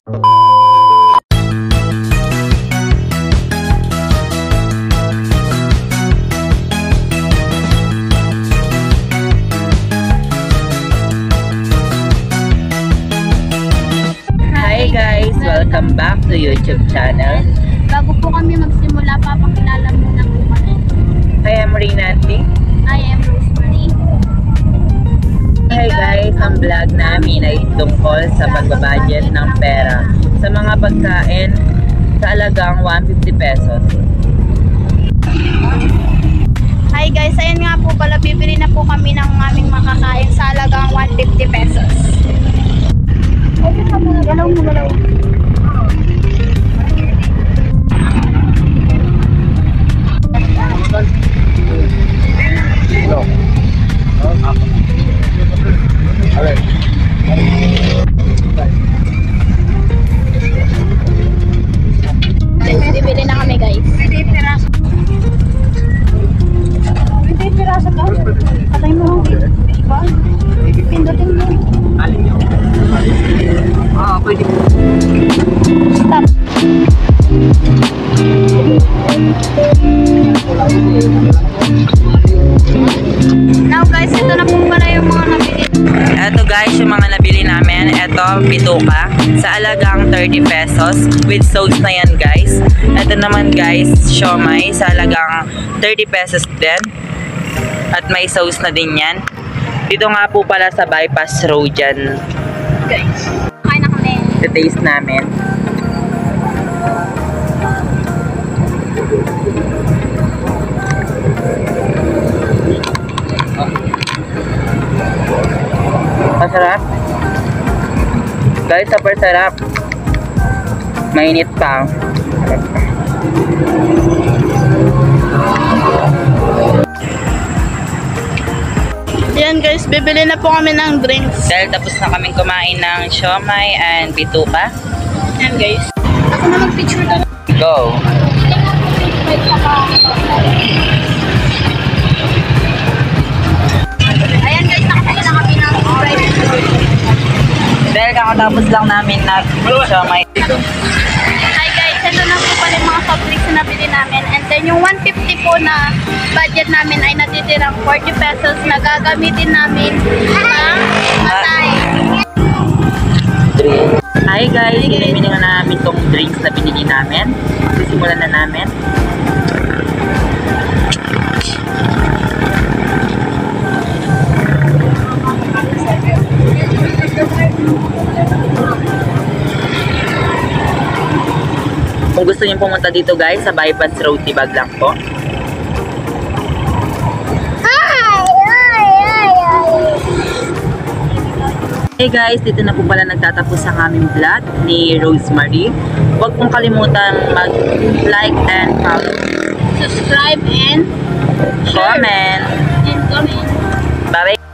Hi guys! Welcome back to YouTube channel. Bago po kami magsimula, papakilala muna po kami. I am Rinanti. I am Rosemary. Hi guys! Ang vlog namin ay tungkol sa pagbabudget ng pera sa mga pagkain sa halagang 150 pesos. Hi guys! Ayan nga po pala, bibili na po kami ng aming makakain sa halagang 150 pesos. Galaw mo, galaw. Bibili na kami guys. 20 piraso. 20 piraso ka? Patay mo. Diba? Pindutin mo. Alin nyo? Pwede po. Stop. Now guys, ito na po pala yung mga nabili. Ito guys, yung mga nabili namin. Ito, bituka sa halagang 30 pesos with sauce na yan guys. Ito naman guys, siomai sa halagang 30 pesos din. At may sauce na din yan. Dito nga po pala sa bypass road dyan. Guys, kain na kami. Taste namin. Masarap. Guys, super sarap. Mainit pa. Yan guys, bibili na po kami ng drinks. Dahil tapos na kaming kumain ng siomai and bituka. Yan guys. Ako na mag-picture na. Go! Ayan guys, nakapila na kami ng Sprite. Dahil kakatapos lang namin nag-siomai. Hi guys, ito na po pala yung mga soft drinks na nabili namin. And then yung 150 po na budget namin ay natitirang 40 pesos na gagamitin namin ng matay. Hi guys, binili na namin tong drinks na binili namin. Sisimulan na namin. Kung gusto niyo pumunta dito guys, sa bypass road, Tibag lang po. Hey guys, dito na po pala nagtatapos ang aming vlog ni Rosemary. Huwag pong kalimutan mag-like and follow, Subscribe and comment. comment. Bye-bye.